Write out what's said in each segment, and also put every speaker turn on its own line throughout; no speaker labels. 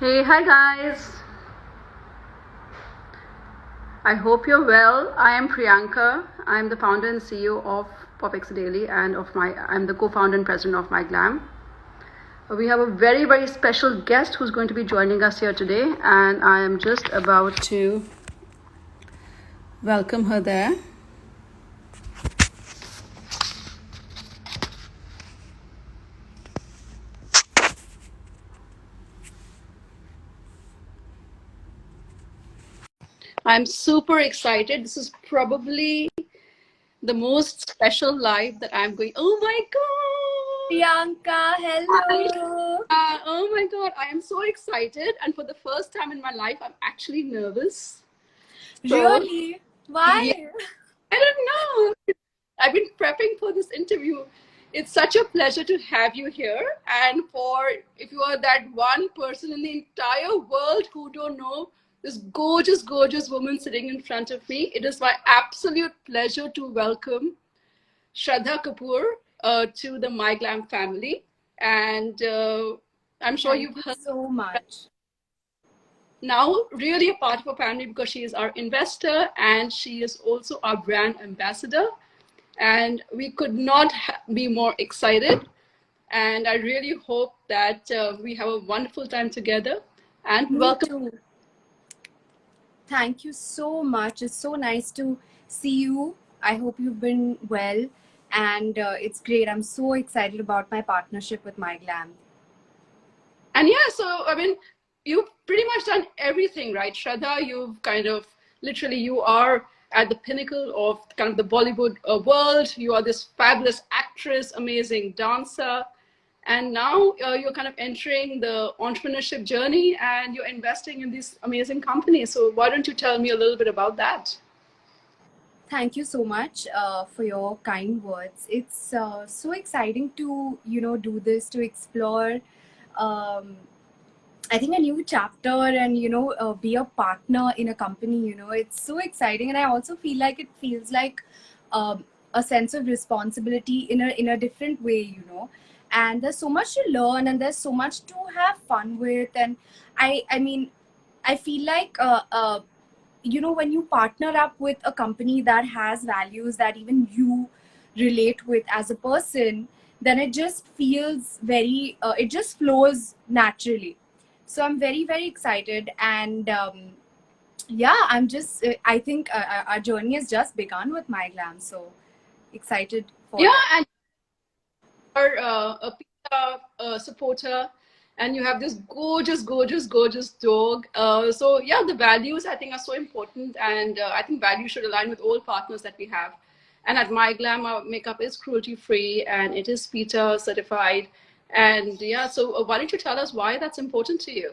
Hey, hi guys. I hope you're well. I am Priyanka. I'm the founder and CEO of PopX Daily and I'm the co-founder and president of MyGlam. We have a very special guest who's going to be joining us here today, and I am just about to welcome her there. I'm super excited. This is probably the most special live that I'm going. Oh my god!
Priyanka,
Hi.
hello.
Oh my god, I am so excited, and for the first time in my life, I'm actually nervous. So,
Really?
yeah,
Why?
I don't know. I've been prepping for this interview. It's such a pleasure to have you here. And for if you are that one person in the entire world who don't know this gorgeous woman sitting in front of me, it is my absolute pleasure to welcome Shraddha Kapoor to the My Glam family. And I'm sure
Thank
you've
you
heard
so much.
now really a part of our family because she is our investor and she is also our brand ambassador. And we could not be more excited. And I really hope that we have a wonderful time together. And
Me
welcome.
too. Thank you so much. It's so nice to see you. I hope you've been well. And it's great. I'm so excited about my partnership with MyGlam.
And yeah, so I mean, you've pretty much done everything, right, Shraddha? You've kind of literally, you are at the pinnacle of kind of the Bollywood world. You are this fabulous actress, amazing dancer. And now you're kind of entering the entrepreneurship journey and you're investing in these amazing companies. So why don't you tell me a little bit about that?
Thank you so much for your kind words. It's so exciting to, do this, to explore um, I think a new chapter and be a partner in a company. It's so exciting, and I also feel like it feels like a sense of responsibility in a different way. And there's so much to learn, and there's so much to have fun with, and I mean I feel like when you partner up with a company that has values that even you relate with as a person, then it just feels very it just flows naturally. So I'm very excited, and yeah, I'm just I think our journey has just begun with my glam, so excited for
Yeah,
it.
and you're a pizza supporter and you have this gorgeous dog. So yeah, the values I think are so important, and I think values should align with all partners that we have. And at My Glam, our makeup is cruelty free and it is PETA certified. And yeah, so why don't you tell us why that's important to you?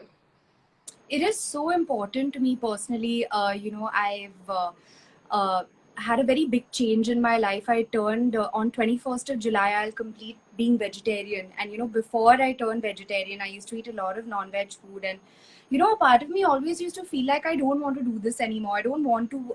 It is so important to me personally. I've uh, had a very big change in my life. I turned on 21st of July, I'll complete being vegetarian. And, before I turned vegetarian, I used to eat a lot of non-veg food. And, a part of me always used to feel like I don't want to do this anymore. I don't want to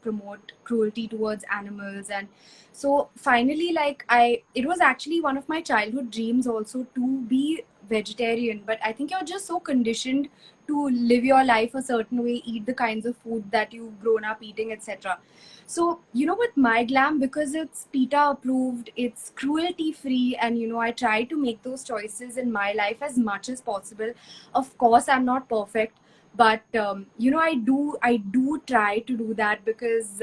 promote cruelty towards animals. And so finally, it was actually one of my childhood dreams also to be vegetarian. But I think you're just so conditioned to live your life a certain way, eat the kinds of food that you've grown up eating, etc. So, with my glam, because it's PETA approved, it's cruelty free, and I try to make those choices in my life as much as possible. Of course, I'm not perfect, but I do try to do that because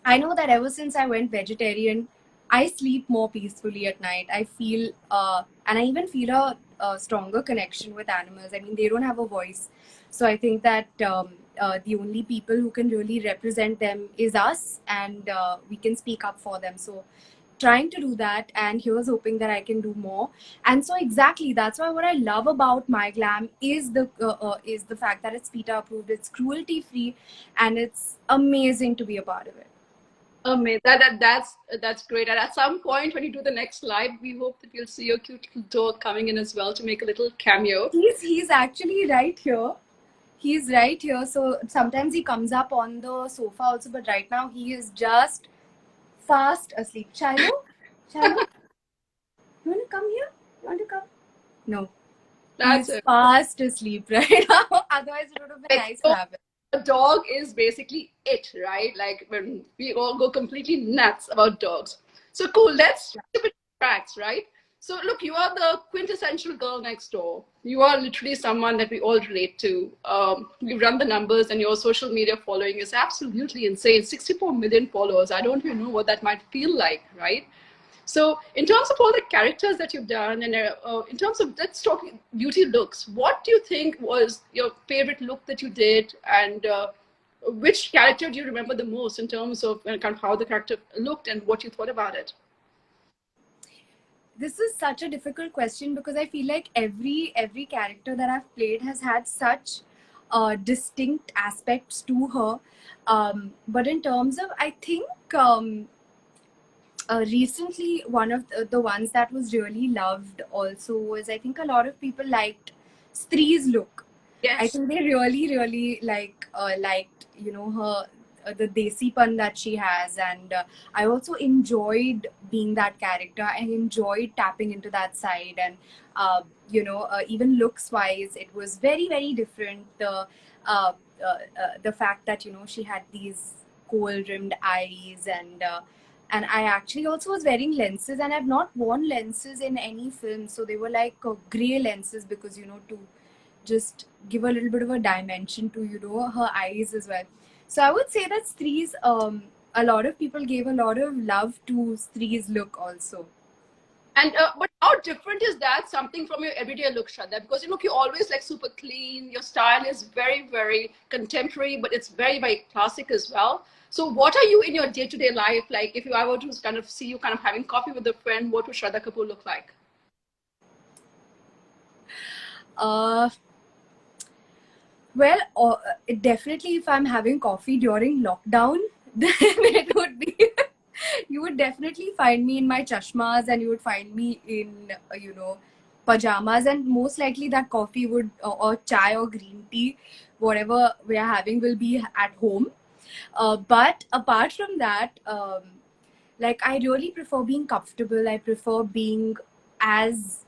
I know that ever since I went vegetarian, I sleep more peacefully at night. I feel, and I even feel a stronger connection with animals. I mean, they don't have a voice. So I think that the only people who can really represent them is us, and we can speak up for them. So trying to do that, and here's hoping that I can do more. And so exactly, that's why what I love about my glam is the fact that it's PETA approved, it's cruelty free, and it's amazing to be a part of it.
Amazing. That's great. And at some point when you do the next live, we hope that we'll see your cute little dog coming in as well to make a little cameo.
He's actually right here. He's right here. So sometimes he comes up on the sofa also, but right now he is just fast asleep. Shiloh, you want to come here? You want to come? No.
That's
He's
it.
fast asleep right now. Otherwise, it would have been
Like,
nice to
so
have it.
a dog is basically it, right? Like when we all go completely nuts about dogs. So cool. Let's keep it tracks, right? So look, you are the quintessential girl next door. You are literally someone that we all relate to. You run the numbers, and your social media following is absolutely insane. 64 million followers. I don't even know what that might feel like, right? So, in terms of all the characters that you've done, and in terms of let's talk beauty looks, what do you think was your favorite look that you did, and which character do you remember the most in terms of kind of how the character looked and what you thought about it?
This is such a difficult question because I feel like every character that I've played has had such distinct aspects to her. But in terms of, I think recently one of the ones that was really loved also was, I think a lot of people liked Stri's look. I
Yes.
think they really liked, her the desi pun that she has, and I also enjoyed being that character. I enjoyed tapping into that side, and even looks wise, it was very different. The fact that she had these coal rimmed eyes, and I actually also was wearing lenses, and I've not worn lenses in any film, so they were like gray lenses because to just give a little bit of a dimension to her eyes as well. So I would say that Stri's, a lot of people gave a lot of love to Stri's look also.
And but how different is that something from your everyday look, Shraddha? Because you look, you're always like super clean. Your style is very contemporary, but it's very classic as well. So, what are you in your day-to-day life like? If I were to kind of see you kind of having coffee with a friend, what would Shraddha Kapoor look like?
Uh, well, definitely if I'm having coffee during lockdown, then it would be. You would definitely find me in my chashmas, and you would find me in pajamas, and most likely that coffee would, or chai or green tea, whatever we are having, will be at home. But apart from that, like, I really prefer being comfortable. I prefer being as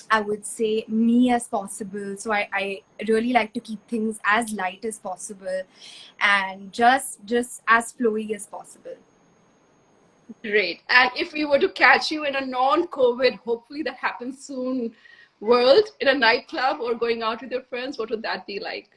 I would say me as possible. So I really like to keep things as light as possible, and just as flowy as possible.
Great. And if we were to catch you in a non-COVID, hopefully that happens soon, world in a nightclub or going out with your friends, what would that be like?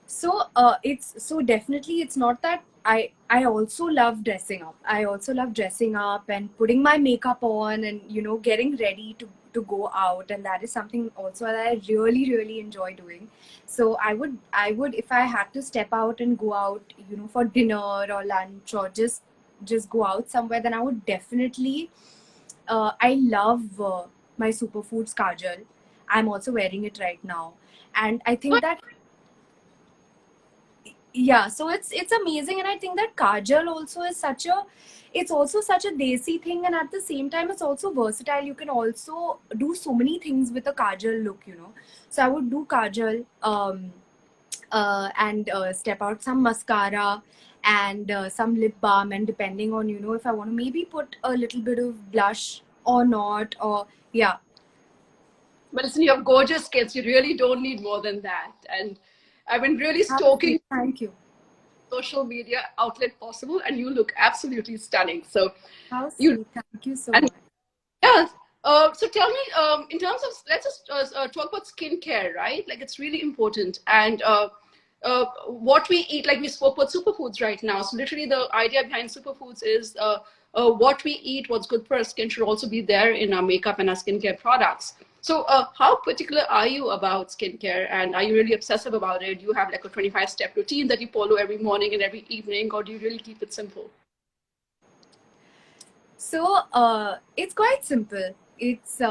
So it's so definitely, it's not that I also love dressing up. I also love dressing up and putting my makeup on, and getting ready to go out, and that is something also that I really enjoy doing. So I would, if I had to step out and go out, for dinner or lunch, or just go out somewhere, then I would definitely, I love my superfoods kajal. I'm also wearing it right now, and I think that, yeah, so it's amazing, and I think that kajal also is it's also such a desi thing, and at the same time it's also versatile. You can also do so many things with a kajal look. So I would do kajal, and step out some mascara, and some lip balm, and depending on if I want to maybe put a little bit of blush or not, or yeah.
But listen, you have gorgeous kids. You really don't need more than that. And I've been really
How
stalking
sweet. Thank you.
social media outlet possible, and you look absolutely stunning. So
How
you
sweet. Thank you so
and
much.
yeah. So tell me, in terms of let's just talk about skincare, right? Like it's really important, and what we eat. Like we spoke about superfoods right now. So literally, the idea behind superfoods is what we eat, what's good for our skin, should also be there in our makeup and our skincare products. So, how particular are you about skincare, and are you really obsessive about it? Do you have like a 25-step routine that you follow every morning and every evening, or do you really keep it simple?
So it's quite simple. It's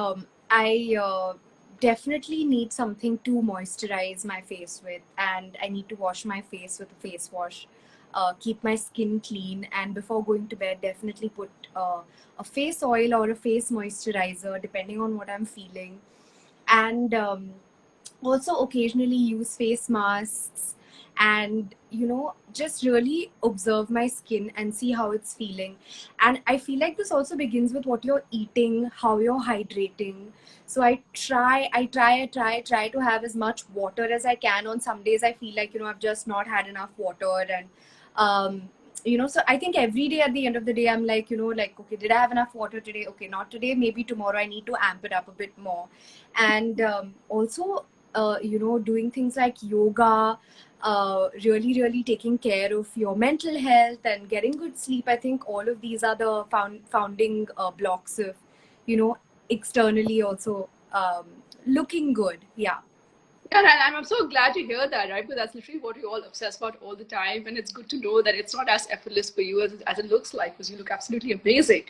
I definitely need something to moisturize my face with, and I need to wash my face with a face wash. Keep my skin clean, and before going to bed, definitely put a face oil or a face moisturizer, depending on what I'm feeling. And also occasionally use face masks, and just really observe my skin and see how it's feeling. And I feel like this also begins with what you're eating, how you're hydrating. So I try to have as much water as I can. On some days I feel like I've just not had enough water, and um so I think every day at the end of the day I'm like, like, okay, did I have enough water today? Okay, not today, maybe tomorrow I need to amp it up a bit more. And also doing things like yoga, really taking care of your mental health and getting good sleep. I think all of these are the founding blocks of you know externally also looking good. Yeah.
Yeah, and I'm so glad to hear that, right? Because that's literally what we all obsess about all the time. And it's good to know that it's not as effortless for you as it looks like, because you look absolutely amazing.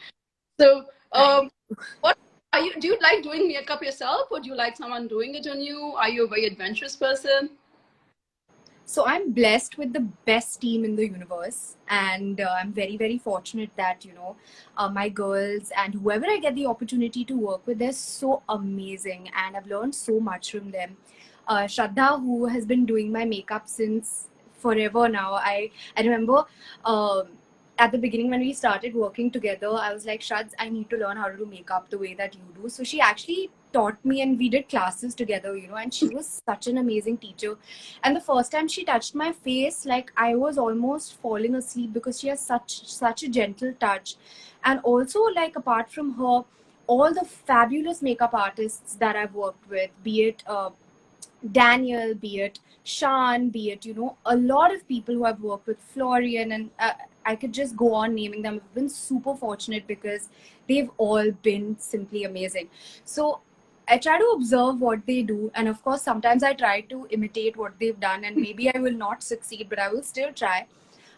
So,
Thank
what are you? Do you like doing makeup yourself, or do you like someone doing it on you? Are you a very adventurous person?
So I'm blessed with the best team in the universe, and I'm very fortunate that my girls and whoever I get the opportunity to work with, they're so amazing, and I've learned so much from them. Shraddha, who has been doing my makeup since forever now, I remember. At the beginning when we started working together, I was like, Shraddha, I need to learn how to do makeup the way that you do. So she actually taught me, and we did classes together, and she was such an amazing teacher. And the first time she touched my face, like, I was almost falling asleep because she has such a gentle touch. And also, like, apart from her, all the fabulous makeup artists that I've worked with, be it Daniel, be it Shan, be it, a lot of people who I've worked with, Florian, and I could just go on naming them. I've been super fortunate because they've all been simply amazing. So I try to observe what they do, and of course, sometimes I try to imitate what they've done, and maybe I will not succeed, but I will still try.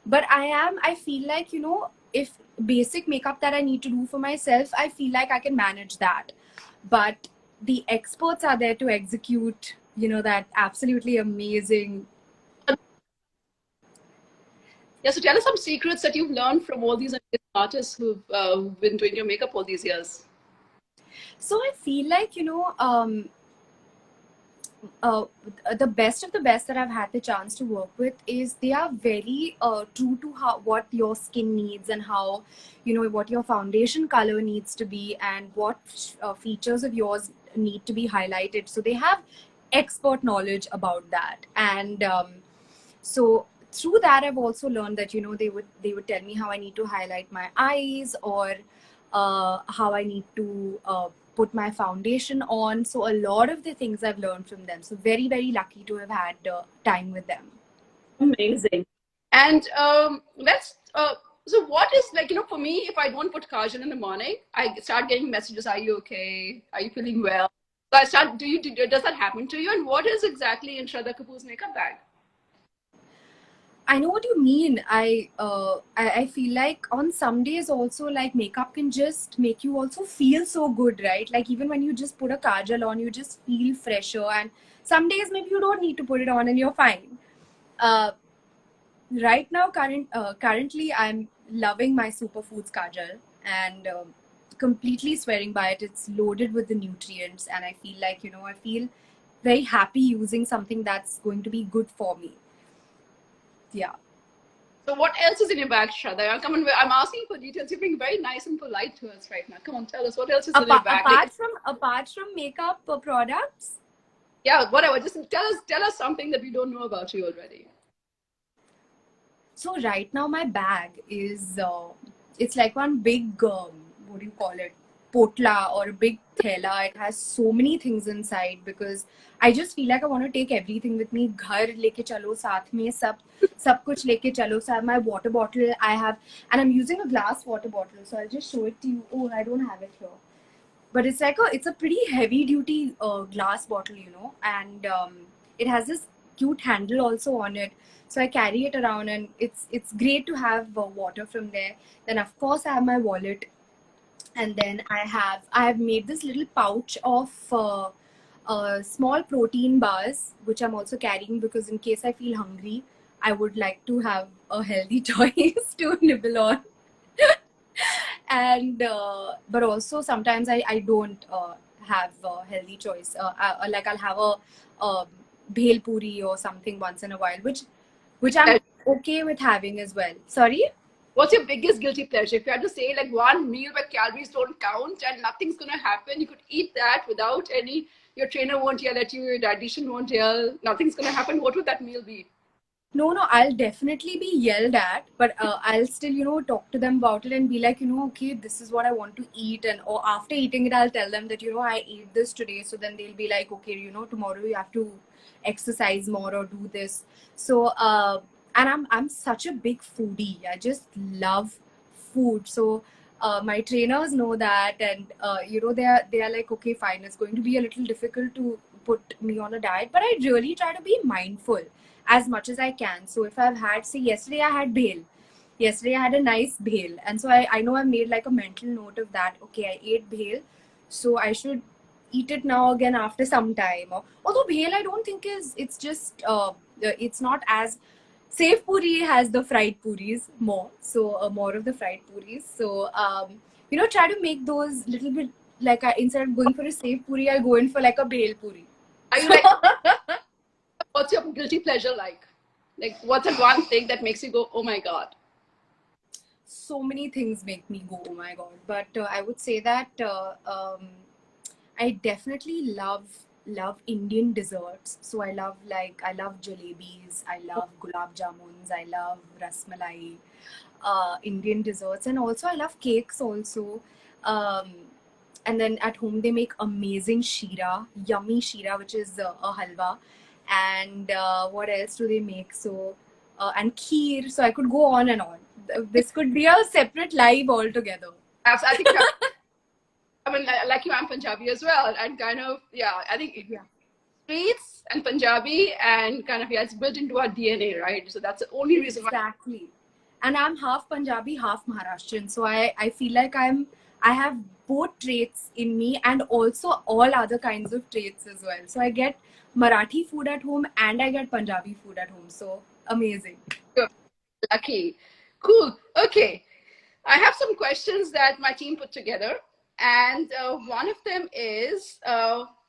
But I feel like, if basic makeup that I need to do for myself, I feel like I can manage that. But the experts are there to execute, that absolutely amazing.
Yeah, so tell us some secrets that you've learned from all these amazing artists who've been doing your makeup all these years.
So I feel like, uh, the best of the best that I've had the chance to work with is they are very true to how what your skin needs, and how what your foundation color needs to be, and what features of yours need to be highlighted. So they have expert knowledge about that, and so through that I've also learned that they would tell me how I need to highlight my eyes, or how I need to put my foundation on. So a lot of the things I've learned from them. So very lucky to have had time with them.
Amazing. And let's. So, what is like, for me, if I don't put kajal in the morning, I start getting messages. Are you okay? Are you feeling well? So I start. Does that happen to you? And what is exactly in Shraddha Kapoor's makeup bag?
I know what you mean. I feel like on some days also, like, makeup can just make you also feel so good, right? Like, even when you just put a kajal on, you just feel fresher. And some days maybe you don't need to put it on and you're fine. Uh, right now, currently I'm loving my superfoods kajal, and completely swearing by it. It's loaded with the nutrients, and I feel like, I feel very happy using something that's going to be good for me. Yeah.
So, what else is in your bag, Shraddha? Come on, I'm asking for details. You're being very nice and polite to us right now. Come on, tell us what else is in your bag. Like,
Apart from makeup products.
yeah, whatever. Just tell us something that we don't know about you already.
So right now my bag is it's like one big what do you call it, potla, or a big thela. It has so many things inside because I just feel like I want to take everything with me. Ghar leke chalo saath mein, sab kuch leke chalo. So I have my water bottle. I have, and I'm using a glass water bottle. So I'll just show it to you. Oh, I don't have it here, but it's a pretty heavy duty glass bottle, and it has this cute handle also on it. So I carry it around, and it's great to have water from there. Then of course I have my wallet, and then I have made this little pouch of small protein bars, which I'm also carrying because in case I feel hungry, I would like to have a healthy choice to nibble on. And but also sometimes I don't have a healthy choice. Like, I'll have a bhel puri or something once in a while, which which I'm okay with having as well. Sorry?
What's your biggest guilty pleasure? If you had to say like one meal where calories don't count and nothing's gonna happen, you could eat that without any. Your trainer won't yell at you. Your dietitian won't yell. Nothing's gonna happen. What would that meal be?
No, no, I'll definitely be yelled at, but I'll still, talk to them about it and be like, okay, this is what I want to eat. And or after eating it, I'll tell them that, I ate this today. So then they'll be like, okay, tomorrow you have to exercise more or do this. So, and I'm such a big foodie. I just love food. So, my trainers know that, and they are like, okay, fine, it's going to be a little difficult to put me on a diet, but I really try to be mindful as much as I can. So if I've had, say, yesterday I had bhel. Yesterday I had a nice bhel. And so I know I made like a mental note of that. Okay, I ate bhel. So I should eat it now again after some time. Although bhel I don't think it's just, it's not as, Safe Puri has the fried puris more. So more of the fried puris. So, try to make those little bit, like instead of going for a safe puri, I'll go in for like a bhel puri.
Are you like? What's your guilty pleasure like? Like, what's that one thing that makes you go, "Oh my god"?
So many things make me go, oh my god. But I would say that I definitely love Indian desserts. So I love jalebis, I love gulab jamuns, I love rasmalai, Indian desserts, and also I love cakes also. Um, and then at home they make amazing shira, yummy shira, which is a halwa. And what else do they make? So and kheer. So I could go on and on. This could be a separate live altogether.
I think. I mean, like you, I'm Punjabi as well, and kind of, yeah. I think
Yeah.
sweets and Punjabi, and kind of, yeah, it's built into our DNA, right? So that's the only reason why.
Exactly. And I'm half Punjabi, half Maharashtrian. So I feel like I have both traits in me and also all other kinds of traits as well. So I get Marathi food at home and I get Punjabi food at home. So amazing.
You're lucky. Cool. Okay. I have some questions that my team put together, and one of them is,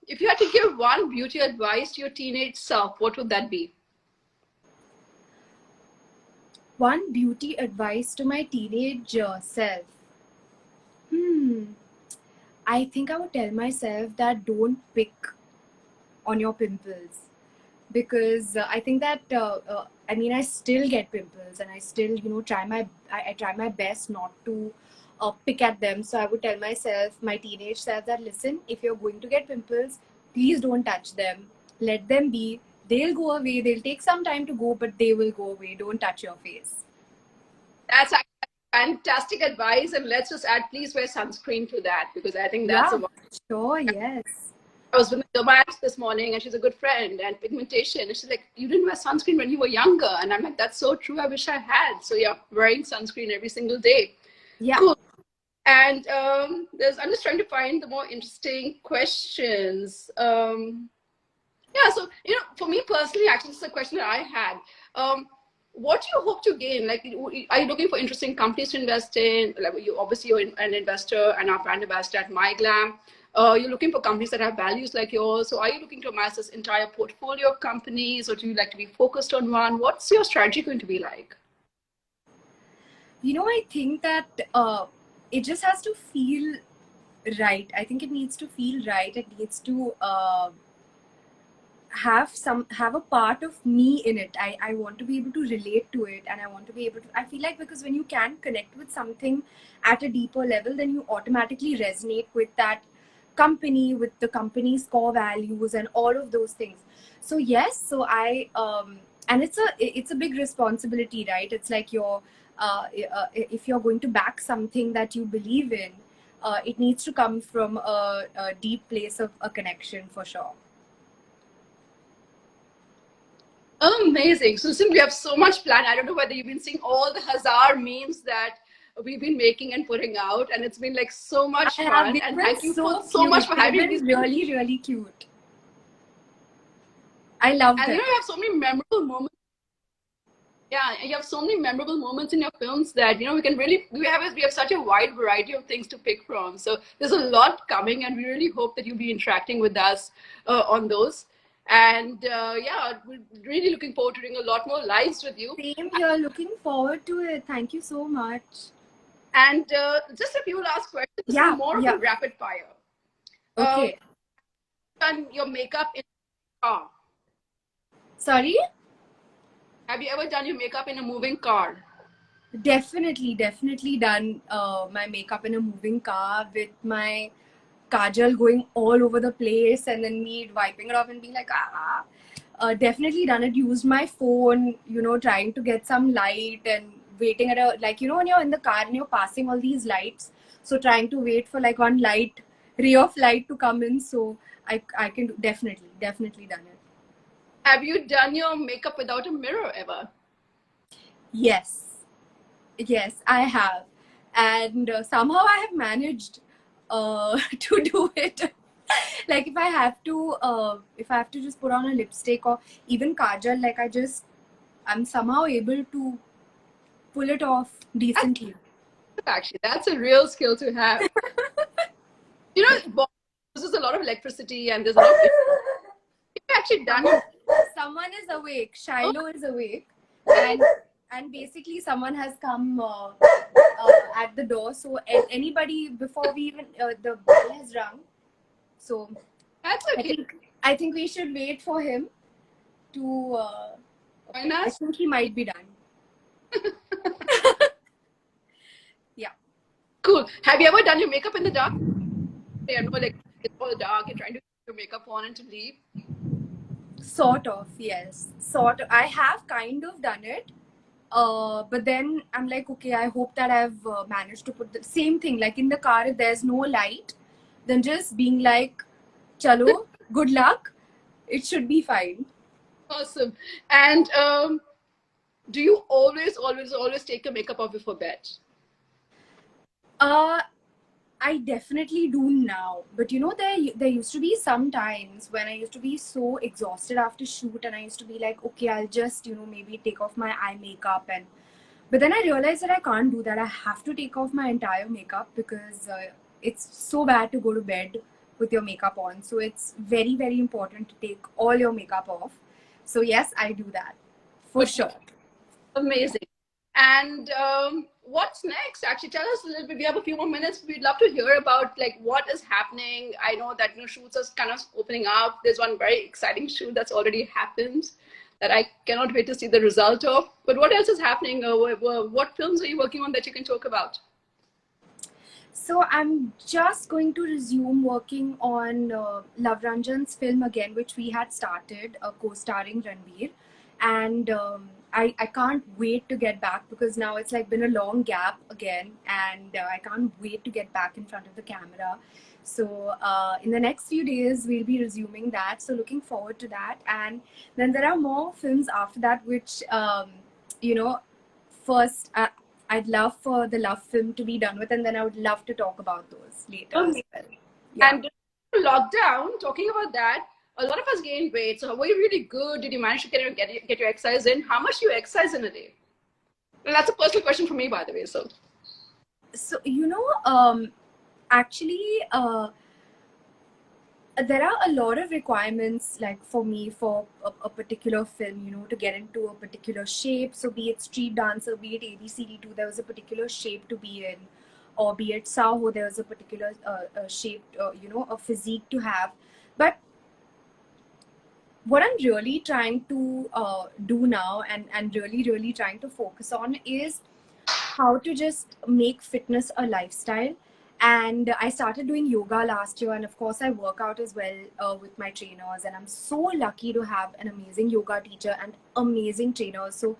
if you had to give one beauty advice to your teenage self, what would that be?
One beauty advice to my teenage self. Hmm. I think I would tell myself that don't pick on your pimples, because I think that I mean I still get pimples and I still I try my best not to pick at them. So I would tell myself, my teenage self, that listen, if you're going to get pimples, please don't touch them. Let them be. They'll go away. They'll take some time to go, but they will go away. Don't touch your face.
That's actually fantastic advice, and let's just add, please wear sunscreen to that, because I think that's the
Yeah,
one.
sure. Yes.
I was with my dermatologist this morning, and she's a good friend, and pigmentation. And she's like, "You didn't wear sunscreen when you were younger," and I'm like, "That's so true. I wish I had." So yeah, wearing sunscreen every single day.
Yeah.
Cool. And I'm just trying to find the more interesting questions. Yeah, so for me personally, actually, this is a question that I had. What do you hope to gain? Like, are you looking for interesting companies to invest in? Like, you're an investor and our brand ambassador at MyGlam. You're looking for companies that have values like yours. So, are you looking to amass this entire portfolio of companies, or do you like to be focused on one? What's your strategy going to be like?
I think that it just has to feel right. I think it needs to feel right. It needs to have a part of me in it. I want to be able to relate to it, and I want to be able to, I feel like, because when you can connect with something at a deeper level, then you automatically resonate with that company, with the company's core values and all of those things. So yes, so I and it's a big responsibility, right? It's like if you're going to back something that you believe in, it needs to come from a deep place of a connection, for sure.
Amazing. So, since we have so much planned, I don't know whether you've been seeing all the Hazar memes that we've been making and putting out, and it's been like so
I
much
have.
fun.
They've
And
been
thank you for
so
so much
cute.
for
They've
having
been
me.
really, really cute. I love
And
them.
you have so many memorable moments. Yeah, you have so many memorable moments in your films that we can really we have such a wide variety of things to pick from. So there's a lot coming, and we really hope that you'll be interacting with us on those. And yeah, we're really looking forward to doing a lot more lives with you.
Same here. Looking forward to it. Thank you so much.
And just a few last questions. This is
Yeah,
more of a
yeah.
rapid fire. Um,
Okay.
done your makeup in a car?
Sorry?
Have you ever done your makeup in a moving car?
Definitely done my makeup in a moving car with my kajal going all over the place and then me wiping it off and being like, ah. Definitely done it. Used my phone, trying to get some light and waiting at a, like, when you're in the car and you're passing all these lights. So trying to wait for like one ray of light to come in. So I can definitely done it.
Have you done your makeup without a mirror ever?
Yes. Yes, I have. And somehow I have managed to do it. Like if I have to just put on a lipstick or even kajal, like I'm somehow able to pull it off
That's
decently.
actually, that's a real skill to have. You know, Bombay uses a lot of electricity and there's a lot of. You've actually done your.
Someone is awake.
Oh,
Shiloh is awake, and basically someone has come at the door. So anybody before we even the bell has rung. So
that's
I
okay.
think I think we should wait for him to.
Join
I
us.
think he might be done. Yeah.
Cool. Have you ever done your makeup in the dark? You know, like it's all dark. You're trying to put your makeup on and to leave.
Sort of, yes. Sort of. I have kind of done it. But then I'm like, okay, I hope that I've managed to put the same thing. Like in the car, if there's no light, then just being like, chalo, good luck. It should be fine.
Awesome. And do you always take your makeup off before bed?
Uh, I definitely do now. But there used to be some times when I used to be so exhausted after shoot, and I used to be like, okay, I'll just maybe take off my eye makeup and. But then I realized that I can't do that. I have to take off my entire makeup because it's so bad to go to bed with your makeup on. So it's very, very important to take all your makeup off. So yes, I do that for
Good.
sure.
Amazing. And what's next? Actually, tell us a little bit. We have a few more minutes. We'd love to hear about like what is happening. I know that shoots are kind of opening up. There's one very exciting shoot that's already happened that I cannot wait to see the result of. But what else is happening? What films are you working on that you can talk about?
So I'm just going to resume working on Love Ranjan's film again, which we had started, co-starring Ranveer, and I can't wait to get back because now it's like been a long gap again, and I can't wait to get back in front of the camera. So in the next few days we'll be resuming that. So looking forward to that, and then there are more films after that, which you know, first. I'd love for the love film to be done with, and then I would love to talk about those later as
Amazing.
well. Yeah.
And lockdown, talking about that, a lot of us gained weight. So were you really good? Did you manage to get your exercise in? How much do you exercise in a day? And that's a personal question for me, by the way. So
So actually, there are a lot of requirements, like for me, for a particular film, to get into a particular shape. So be it Street Dancer, be it ABCD2, there was a particular shape to be in, or be it Saho, there was a particular shape, a physique to have. But what I'm really trying to do now, and really trying to focus on, is how to just make fitness a lifestyle. And I started doing yoga last year, and of course I work out as well with my trainers, and I'm so lucky to have an amazing yoga teacher and amazing trainers. So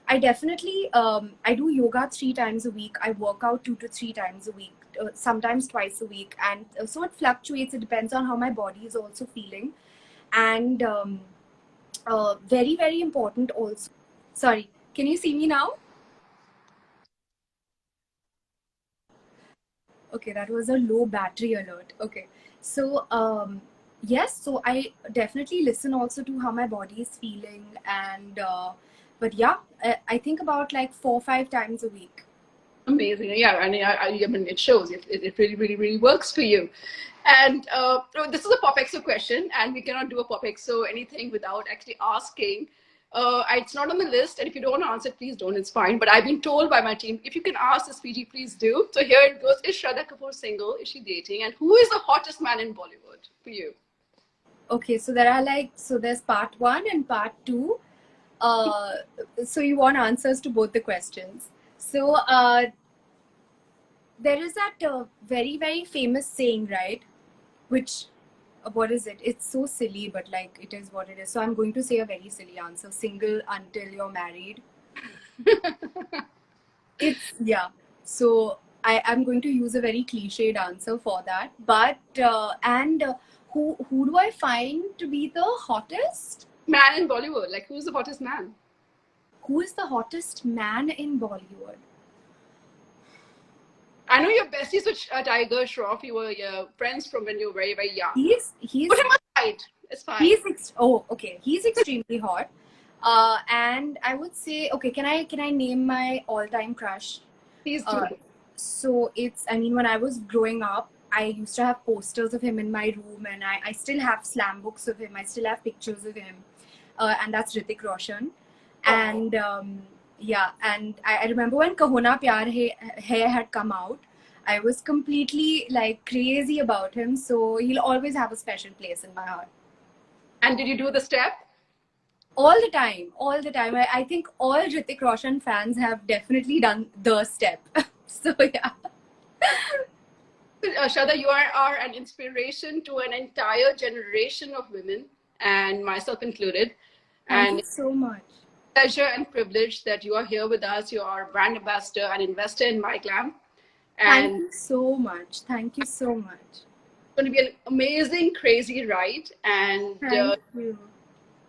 I definitely I do yoga 3 times a week. I work out 2 to 3 times a week, sometimes twice a week, and so it fluctuates. It depends on how my body is also feeling. And very, very important also. Sorry, can you see me now? Okay, that was a low battery alert. Okay, so yes, so I definitely listen also to how my body is feeling, and but yeah, I think about like 4 or 5 times a week.
Amazing. Yeah, and I mean, it shows. It really, really, really works for you. And so this is a pop exo question, and we cannot do a pop exo anything without actually asking. It's not on the list, and if you don't want to answer, please don't. It's fine. But I've been told by my team, if you can ask this, PG, please do. So here it goes: Is Shraddha Kapoor single? Is she dating? And who is the hottest man in Bollywood for you?
Okay, so there are like, so there's part one and part two. Uh, so you want answers to both the questions. So there is that very, very famous saying, right? Which, what is it? It's so silly, but like it is what it is. So I'm going to say a very silly answer: single until you're married. It's, yeah. So I'm going to use a very cliched answer for that. But who do I find to be the hottest?
Man in Bollywood. Like, who's the hottest man?
Who is the hottest man in Bollywood?
I know you're besties with Tiger Shroff. You were friends from when you were very, very young.
He's
Put him aside. It's fine.
Okay. He's extremely hot. And I would say, okay, can I name my all-time crush?
Please do.
So it's, I mean, when I was growing up, I used to have posters of him in my room, and I still have slam books of him. I still have pictures of him, and that's Hrithik Roshan. And yeah, and I remember when Kahona Pyar Hai had come out, I was completely like crazy about him. So he'll always have a special place in my heart.
And did you do the step?
All the time, all the time. I think all Hrithik Roshan fans have definitely done the step. So yeah.
Shraddha, you are an inspiration to an entire generation of women, and myself included.
Thank
And
you so much.
pleasure and privilege that you are here with us. You are a brand ambassador and investor in MyGlam.
Thank
And
you so much. Thank you so much.
it's going to be an amazing, crazy ride. And
Thank you.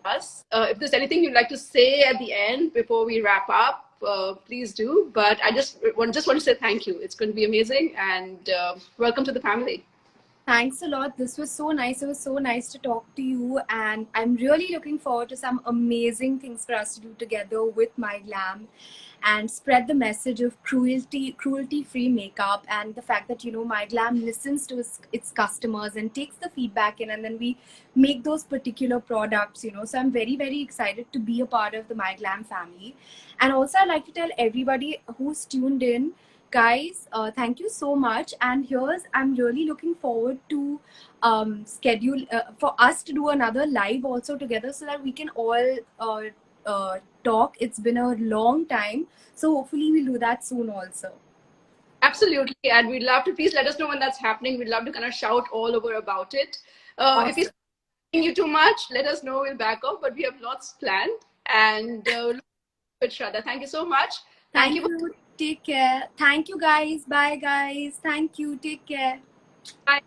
if there's anything you'd like to say at the end before we wrap up, please do. But I just want to say thank you. It's going to be amazing, and welcome to the family.
Thanks a lot. This was so nice. It was so nice to talk to you, and I'm really looking forward to some amazing things for us to do together with MyGlam and spread the message of cruelty-free makeup, and the fact that, you know, MyGlam listens to its customers and takes the feedback in, and then we make those particular products, you know. So I'm very, very excited to be a part of the MyGlam family. And also I'd like to tell everybody who's tuned in, guys, thank you so much. And I'm really looking forward to schedule for us to do another live also together, so that we can all talk. It's been a long time, so hopefully we'll do that soon also.
Absolutely, and we'd love to, please let us know when that's happening. We'd love to kind of shout all over about it.
Awesome.
If it's you too much, let us know. We'll back off, but we have lots planned. And with Shraddha, thank you so much.
Thank you. Take care. Thank you, guys. Bye, guys. Thank you. Take care.
Bye.